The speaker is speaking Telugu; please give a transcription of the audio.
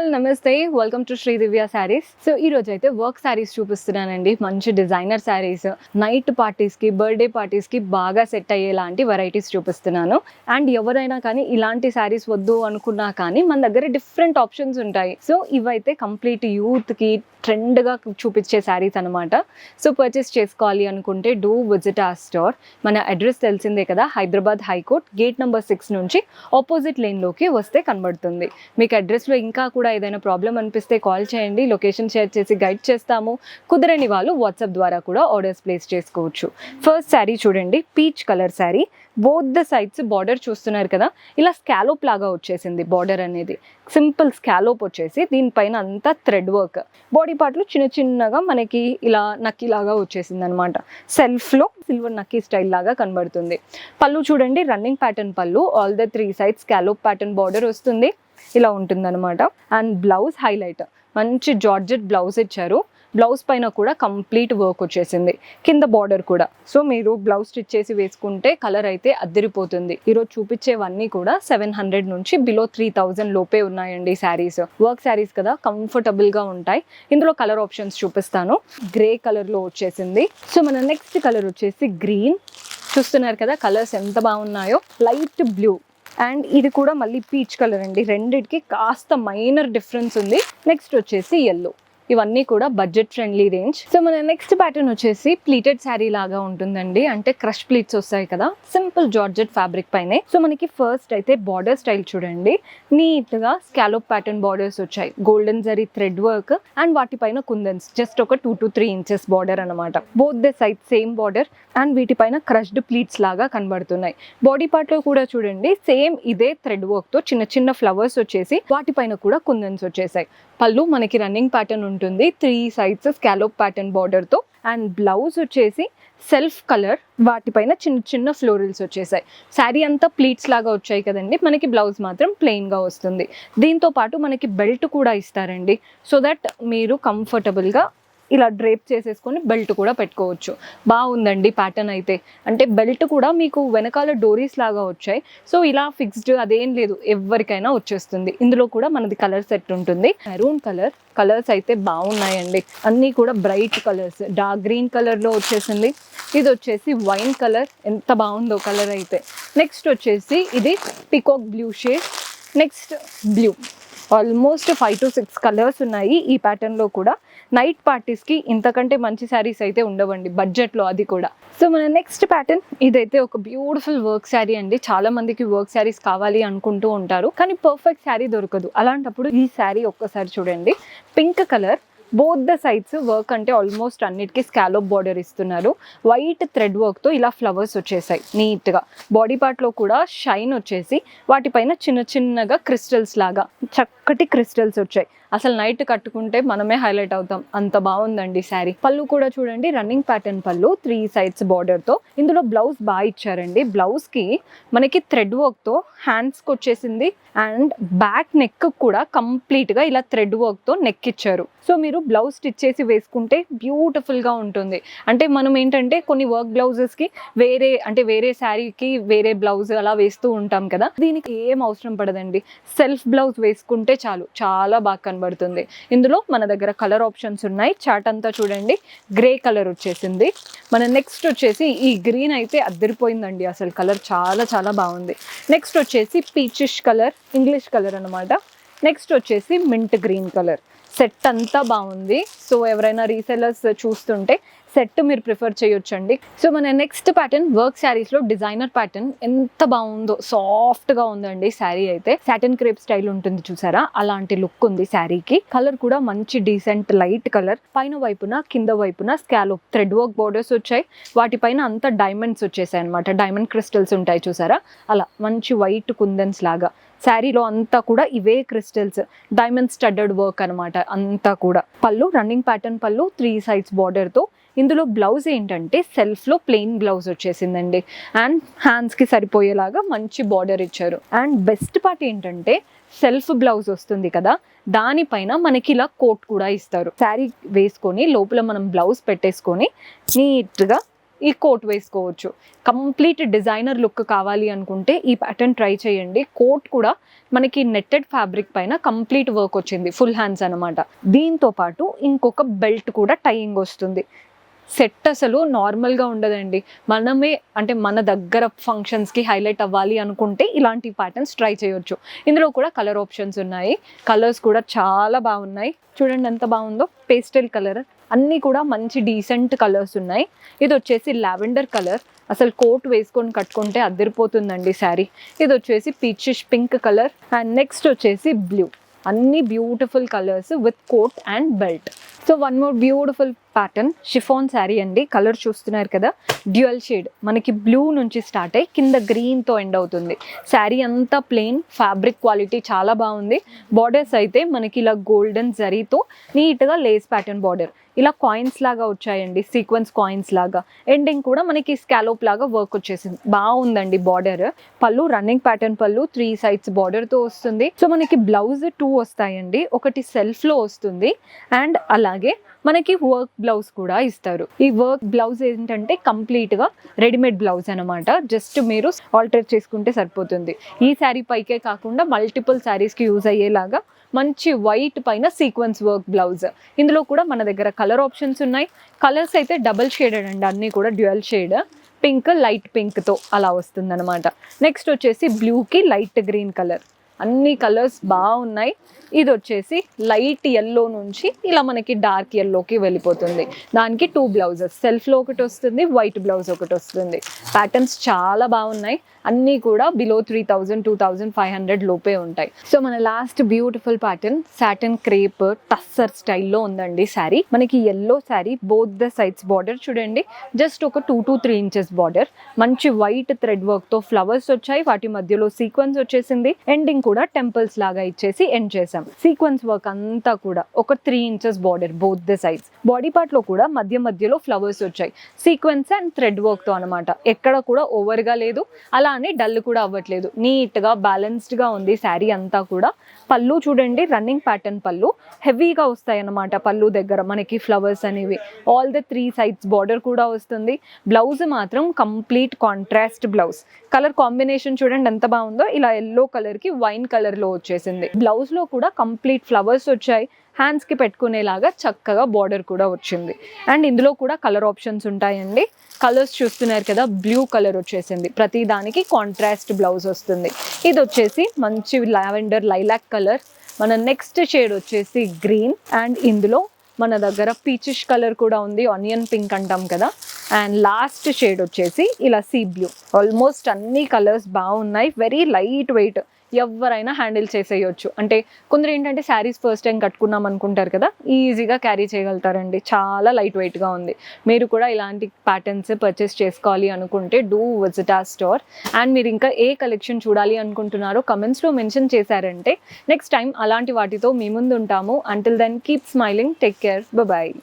ఆల్ నమస్తే, welcome to Sri Divya Sarees. So ఈ రోజు అయితే వర్క్ శారీస్ చూపిస్తున్నానండి. మంచి డిజైనర్ శారీస్, నైట్ పార్టీస్ కి, బర్త్డే పార్టీస్ కి బాగా సెట్ అయ్యేలాంటి వెరైటీస్ చూపిస్తున్నాను. అండ్ ఎవరైనా కానీ ఇలాంటి శారీస్ వద్దు అనుకున్నా కానీ మన దగ్గర డిఫరెంట్ ఆప్షన్స్ ఉంటాయి. సో ఇవైతే కంప్లీట్ యూత్ కి ట్రెండ్ గా చూపించే శారీస్ అనమాట. సో పర్చేస్ చేసుకోవాలి అనుకుంటే డూ విజిట్ ఆ స్టోర్. మన అడ్రస్ తెలిసిందే కదా, హైదరాబాద్ హైకోర్ట్ గేట్ నెంబర్ 6 నుంచి ఆపోజిట్ లేన్ లోకి వస్తే కనబడుతుంది. మీకు అడ్రస్లో ఇంకా కూడా ఏదైనా ప్రాబ్లం అనిపిస్తే కాల్ చేయండి, లొకేషన్ షేర్ చేసి గైడ్ చేస్తాము. కుదరని వాళ్ళు వాట్సాప్ ద్వారా కూడా ఆర్డర్స్ ప్లేస్ చేసుకోవచ్చు. ఫస్ట్ శారీ చూడండి, peach colour sari. Both the sides border చూస్తున్నారు కదా, ఇలా స్కాలోప్ లాగా వచ్చేసింది. బార్డర్ అనేది సింపుల్ స్కాలోప్ వచ్చేసి దీనిపైన అంతా థ్రెడ్ వర్క్. బాడీ పార్ట్లు చిన్న చిన్నగా మనకి ఇలా నక్కీ లాగా వచ్చేసింది అనమాట. సెల్ఫ్లో సిల్వర్ నక్కీ స్టైల్ లాగా కనబడుతుంది. పళ్ళు చూడండి, రన్నింగ్ ప్యాటర్న్ పళ్ళు. All the 3 sides scallop pattern border వస్తుంది, ఇలా ఉంటుందన్నమాట. అండ్ బ్లౌజ్ హైలైట్, మంచి జార్జెట్ బ్లౌజ్ ఇచ్చారు. బ్లౌజ్ పైన కూడా కంప్లీట్ వర్క్ వచ్చేసింది, కింద బార్డర్ కూడా. సో మీరు బ్లౌజ్ స్టిచ్ చేసి వేసుకుంటే కలర్ అయితే అద్దరిపోతుంది. ఈరోజు చూపించేవన్నీ కూడా 700 నుంచి బిలో 3000 లోపే ఉన్నాయండి శారీస్. వర్క్ శారీస్ కదా, కంఫర్టబుల్ గా ఉంటాయి. ఇందులో కలర్ ఆప్షన్స్ చూపిస్తాను. గ్రే కలర్ లో వచ్చేసింది. సో మన నెక్స్ట్ కలర్ వచ్చేసి గ్రీన్. చూస్తున్నారు కదా కలర్స్ ఎంత బాగున్నాయో. లైట్ బ్లూ అండ్ ఇది కూడా మళ్ళీ పీచ్ కలర్ అండి. రెండిటికి కాస్త మైనర్ డిఫరెన్స్ ఉంది. నెక్స్ట్ వచ్చేసి ఎల్లో. ఇవన్నీ కూడా బడ్జెట్ ఫ్రెండ్లీ రేంజ్. సో మన నెక్స్ట్ ప్యాటర్న్ వచ్చేసి ప్లీటెడ్ శారీ లాగా ఉంటుందండి. అంటే క్రష్ ప్లీట్స్ వస్తాయి కదా, సింపుల్ జార్జెట్ ఫ్యాబ్రిక్ పైనే. సో మనకి ఫస్ట్ అయితే బార్డర్ స్టైల్ చూడండి, నీట్ గా స్కాలోప్ ప్యాటర్న్ బార్డర్స్ వచ్చాయి. Golden zari thread work and వాటిపైన కుందన్స్. జస్ట్ ఒక 2 to 3 ఇంచెస్ బార్డర్ అనమాట. Both the side same border and వీటిపైన క్రష్డ్ ప్లీట్స్ లాగా కనబడుతున్నాయి. బాడీ పార్ట్ లో కూడా చూడండి సేమ్ ఇదే థ్రెడ్ వర్క్ తో చిన్న చిన్న ఫ్లవర్స్ వచ్చేసి వాటిపైన కూడా కుందన్స్ వచ్చేసాయి. పళ్ళు మనకి రన్నింగ్ ప్యాటర్న్ ఉంటుంది, 3 సైడ్స్ స్కాలోప్ ప్యాటర్న్ బార్డర్ తో. అండ్ బ్లౌజ్ వచ్చేసి సెల్ఫ్ కలర్, వాటిపైన చిన్న చిన్న ఫ్లోరల్స్ వచ్చేసాయి. శారీ అంతా ప్లీట్స్ లాగా వచ్చాయి కదండి, మనకి బ్లౌజ్ మాత్రం ప్లెయిన్ గా వస్తుంది. దీంతో పాటు మనకి బెల్ట్ కూడా ఇస్తారండి, సో దట్ మీరు కంఫర్టబుల్ గా ఇలా డ్రేప్ చేసేసుకొని బెల్ట్ కూడా పెట్టుకోవచ్చు. బాగుందండి ప్యాటర్న్ అయితే. అంటే బెల్ట్ కూడా మీకు వెనకాల డోరీస్ లాగా వచ్చాయి. సో ఇలా ఫిక్స్డ్ అదేం లేదు, ఎవరికైనా వచ్చేస్తుంది. ఇందులో కూడా మనది కలర్ సెట్ ఉంటుంది. Maroon colour. కలర్స్ అయితే బాగున్నాయండి, అన్నీ కూడా బ్రైట్ కలర్స్. డార్క్ గ్రీన్ కలర్లో వచ్చేసింది. ఇది వచ్చేసి వైన్ కలర్, ఎంత బాగుందో కలర్ అయితే. నెక్స్ట్ వచ్చేసి ఇది peacock blue shade. Next blue. Almost 5 to 6 colours ఉన్నాయి ఈ ప్యాటర్న్లో కూడా. నైట్ పార్టీస్కి ఇంతకంటే మంచి శారీస్ అయితే ఉండవండి బడ్జెట్లో, అది కూడా. సో మన నెక్స్ట్ ప్యాటర్న్ ఇదైతే ఒక బ్యూటిఫుల్ వర్క్ శారీ అండి. చాలా మందికి వర్క్ శారీస్ కావాలి అనుకుంటూ ఉంటారు, కానీ పర్ఫెక్ట్ శారీ దొరకదు. అలాంటప్పుడు ఈ శారీ ఒక్కసారి చూడండి, pink colour. Both the sides work అంటే ఆల్మోస్ట్ అన్నిటికీ స్కాలోప్ బార్డర్ ఇస్తున్నారు. వైట్ థ్రెడ్ వర్క్తో ఇలా ఫ్లవర్స్ వచ్చేసాయి నీట్గా. బాడీ పార్ట్లో కూడా షైన్ వచ్చేసి వాటిపైన చిన్న చిన్నగా క్రిస్టల్స్ లాగా చక్కటి క్రిస్టల్స్ వచ్చాయి. అసలు నైట్ కట్టుకుంటే మనమే హైలైట్ అవుతాం, అంత బాగుందండి శారీ. పళ్ళు కూడా చూడండి, రన్నింగ్ ప్యాటర్న్ పళ్ళు, 3 సైడ్స్ బార్డర్తో. ఇందులో బ్లౌజ్ బాగా ఇచ్చారండి. బ్లౌజ్కి మనకి థ్రెడ్ వర్క్తో హ్యాండ్స్కి వచ్చేసింది అండ్ బ్యాక్ నెక్ కూడా కంప్లీట్గా ఇలా థ్రెడ్ వర్క్తో నెక్ ఇచ్చారు. సో మీరు బ్లౌజ్ స్టిచ్ చేసి వేసుకుంటే బ్యూటిఫుల్గా ఉంటుంది. అంటే మనం ఏంటంటే కొన్ని వర్క్ బ్లౌజెస్కి వేరే శారీకి వేరే బ్లౌజ్ అలా వేస్తూ ఉంటాం కదా, దీనికి ఏం అవసరం పడదండి. సెల్ఫ్ బ్లౌజ్ వేసుకుంటే చాలు, చాలా బాగా కనబడుతుంది. ఇందులో మన దగ్గర కలర్ ఆప్షన్స్ ఉన్నాయి. చార్ట్ అంతా చూడండి, గ్రే కలర్ వచ్చేసింది. మన నెక్స్ట్ వచ్చేసి ఈ గ్రీన్ అయితే అద్దరిపోయిందండి, అసలు కలర్ చాలా చాలా బాగుంది. నెక్స్ట్ వచ్చేసి పీచిష్ కలర్, ఇంగ్లీష్ కలర్ అనమాట. నెక్స్ట్ వచ్చేసి మింట్ గ్రీన్ కలర్. సెట్ అంతా బాగుంది. సో ఎవరైనా రీసెలర్స్ చూస్తుంటే సెట్ మీరు ప్రిఫర్ చేయొచ్చండి. సో మన నెక్స్ట్ ప్యాటర్న్ వర్క్ శారీస్లో డిజైనర్ ప్యాటర్న్. ఎంత బాగుందో, సాఫ్ట్గా ఉందండి శారీ అయితే. సాటిన్ క్రేప్ స్టైల్ ఉంటుంది చూసారా, అలాంటి లుక్ ఉంది శారీకి. కలర్ కూడా మంచి డీసెంట్ లైట్ కలర్. పైన వైపున కింద వైపున స్కాలోప్ థ్రెడ్ వర్క్ బోర్డర్స్ వచ్చాయి. వాటిపైన అంతా డైమండ్స్ వచ్చేసాయి అనమాట. డైమండ్ క్రిస్టల్స్ ఉంటాయి చూసారా, అలా మంచి వైట్ కుందన్స్ లాగా. శారీలో అంతా కూడా ఇవే క్రిస్టల్స్, డైమండ్ స్టడ్డెడ్ వర్క్ అనమాట అంతా కూడా. పళ్ళు రన్నింగ్ ప్యాటర్న్ పళ్ళు, 3 సైడ్స్ బార్డర్తో. ఇందులో బ్లౌజ్ ఏంటంటే సెల్ఫ్లో ప్లెయిన్ బ్లౌజ్ వచ్చేసిందండి అండ్ హ్యాండ్స్కి సరిపోయేలాగా మంచి బార్డర్ ఇచ్చారు. అండ్ బెస్ట్ పార్ట్ ఏంటంటే సెల్ఫ్ బ్లౌజ్ వస్తుంది కదా, దానిపైన మనకి ఇలా కోట్ కూడా ఇస్తారు. శారీ వేసుకొని లోపల మనం బ్లౌజ్ పెట్టేసుకొని నీట్గా ఈ కోట్ వేసుకోవచ్చు. కంప్లీట్ డిజైనర్ లుక్ కావాలి అనుకుంటే ఈ ప్యాటర్న్ ట్రై చేయండి. కోట్ కూడా మనకి నెట్టెడ్ ఫ్యాబ్రిక్ పైన కంప్లీట్ వర్క్ వచ్చింది, ఫుల్ హ్యాండ్స్ అనమాట. దీంతో పాటు ఇంకొక బెల్ట్ కూడా టైయింగ్ వస్తుంది. సెట్ అసలు నార్మల్గా ఉండదండి. మనమే అంటే మన దగ్గర ఫంక్షన్స్కి హైలైట్ అవ్వాలి అనుకుంటే ఇలాంటి ప్యాటర్న్స్ ట్రై చేయొచ్చు. ఇందులో కూడా కలర్ ఆప్షన్స్ ఉన్నాయి. కలర్స్ కూడా చాలా బాగున్నాయి. చూడండి ఎంత బాగుందో, పేస్టల్ కలర్, అన్నీ కూడా మంచి డీసెంట్ కలర్స్ ఉన్నాయి. ఇది వచ్చేసి లావెండర్ కలర్, అసలు కోట్ వేసుకొని కట్టుకుంటే అదిరిపోతుందండి శారీ. ఇది వచ్చేసి peachish pink colour and next వచ్చేసి బ్లూ. అన్ని beautiful colours with coat and belt. So one more beautiful pattern, chiffon sari అండి. కలర్ చూస్తున్నారు కదా, డ్యూయల్ షేడ్, మనకి బ్లూ నుంచి స్టార్ట్ అయ్యి కింద గ్రీన్తో ఎండ్ అవుతుంది. శారీ అంతా ప్లెయిన్, ఫ్యాబ్రిక్ క్వాలిటీ చాలా బాగుంది. బార్డర్స్ అయితే మనకి ఇలా గోల్డెన్ జరీతో నీట్గా లేస్ ప్యాటర్న్ బార్డర్, ఇలా కాయిన్స్ లాగా వచ్చాయండి, సీక్వెన్స్ కాయిన్స్ లాగా. ఎండింగ్ కూడా మనకి స్కాలోప్ లాగా వర్క్ వచ్చేసింది, బాగుందండి బార్డర్. పళ్ళు రన్నింగ్ ప్యాటర్న్ పళ్ళు, 3 sides బార్డర్తో వస్తుంది. సో మనకి బ్లౌజ్ 2 వస్తాయండి, ఒకటి సెల్ఫ్లో వస్తుంది అండ్ అలాగే మనకి వర్క్ బ్లౌజ్ కూడా ఇస్తారు. ఈ వర్క్ బ్లౌజ్ ఏంటంటే కంప్లీట్గా రెడీమేడ్ బ్లౌజ్ అనమాట. జస్ట్ మీరు ఆల్టర్ చేసుకుంటే సరిపోతుంది. ఈ శారీ పైకే కాకుండా మల్టిపుల్ శారీస్కి యూజ్ అయ్యేలాగా మంచి వైట్ పైన సీక్వెన్స్ వర్క్ బ్లౌజ్. ఇందులో కూడా మన దగ్గర కలర్ ఆప్షన్స్ ఉన్నాయి. కలర్స్ అయితే డబల్ షేడెడ్ అండి, అన్నీ కూడా డ్యూయల్ షేడ్, పింక్ లైట్ పింక్తో అలా వస్తుంది అనమాట. నెక్స్ట్ వచ్చేసి బ్లూకి లైట్ గ్రీన్ కలర్, అన్ని కలర్స్ బాగున్నాయి. ఇది వచ్చేసి లైట్ ఎల్లో నుంచి ఇలా మనకి డార్క్ ఎల్లోకి వెళ్ళిపోతుంది. దానికి 2 బ్లౌజెస్, సెల్ఫ్లో ఒకటి వస్తుంది, వైట్ బ్లౌజ్ ఒకటి వస్తుంది. ప్యాటర్న్స్ చాలా బాగున్నాయి. అన్నీ కూడా బిలో 3000, 2500 లోపే ఉంటాయి. సో మన last beautiful pattern satin crepe tussar స్టైల్లో ఉందండి శారీ. మనకి yellow sari, both the sides border చూడండి, జస్ట్ ఒక 2 to 3 inches బార్డర్. మంచి వైట్ థ్రెడ్ వర్క్తో ఫ్లవర్స్ వచ్చాయి, వాటి మధ్యలో సీక్వెన్స్ వచ్చేసింది. ఎండింగ్ కూడా టెంపుల్స్ లాగా ఇచ్చేసి ఎండ్ చేసాం. సీక్వెన్స్ వర్క్ అంతా కూడా ఒక 3 inches border, both the sides. Body part లో కూడా మధ్యలో ఫ్లవర్స్ వచ్చాయి, సీక్వెన్స్ అండ్ థ్రెడ్ వర్క్ తో అనమాట. ఎక్కడ కూడా ఓవర్ గా లేదు, అలానే డల్ కూడా అవ్వట్లేదు, నీట్ గా బ్యాలెన్స్డ్ గా ఉంది శారీ అంతా కూడా. పళ్ళు చూడండి, రన్నింగ్ ప్యాటర్న్ పళ్ళు, హెవీగా వస్తాయి అన్నమాట. పళ్ళు దగ్గర మనకి ఫ్లవర్స్ అనేవి, ఆల్ ద 3 sides బార్డర్ కూడా వస్తుంది. బ్లౌజ్ మాత్రం complete contrast blouse. Colour combination చూడండి ఎంత బాగుందో, ఇలా ఎల్లో కలర్ కి వైన్ కలర్ లో వచ్చేసింది. బ్లౌజ్ లో కూడా కంప్లీట్ ఫ్లవర్స్ వచ్చాయి, హ్యాండ్స్ కి పెట్టుకునేలాగా చక్కగా బార్డర్ కూడా వచ్చింది. అండ్ ఇందులో కూడా కలర్ ఆప్షన్స్ ఉంటాయండి. కలర్స్ చూస్తున్నారు కదా, బ్లూ కలర్ వచ్చేసింది, ప్రతి దానికి కాంట్రాస్ట్ బ్లౌజ్ వస్తుంది. ఇది వచ్చేసి మంచి లావెండర్ లైలాక్ కలర్. మన నెక్స్ట్ షేడ్ వచ్చేసి గ్రీన్ అండ్ ఇందులో మన దగ్గర పీచిష్ కలర్ కూడా ఉంది, ఆనియన్ పింక్ అంటాం కదా. అండ్ లాస్ట్ షేడ్ వచ్చేసి ఇలా సీ బ్లూ. ఆల్మోస్ట్ అన్ని కలర్స్ బాగున్నాయి, వెరీ లైట్ వెయిట్, ఎవరైనా హ్యాండిల్ చేసేయచ్చు. అంటే కొందరు ఏంటంటే శారీస్ ఫస్ట్ టైం కట్టుకున్నాం అనుకుంటారు కదా, ఈజీగా క్యారీ చేయగలుగుతారండి, చాలా లైట్ వెయిట్గా ఉంది. మీరు కూడా ఇలాంటి ప్యాటర్న్స్ పర్చేస్ చేసుకోవాలి అనుకుంటే do visit our store. And మీరు ఇంకా ఏ కలెక్షన్ చూడాలి అనుకుంటున్నారో కమెంట్స్లో మెన్షన్ చేశారంటే నెక్స్ట్ టైం అలాంటి వాటితో మీ ముందు ఉంటాము. Until then keep smiling, take care, bye.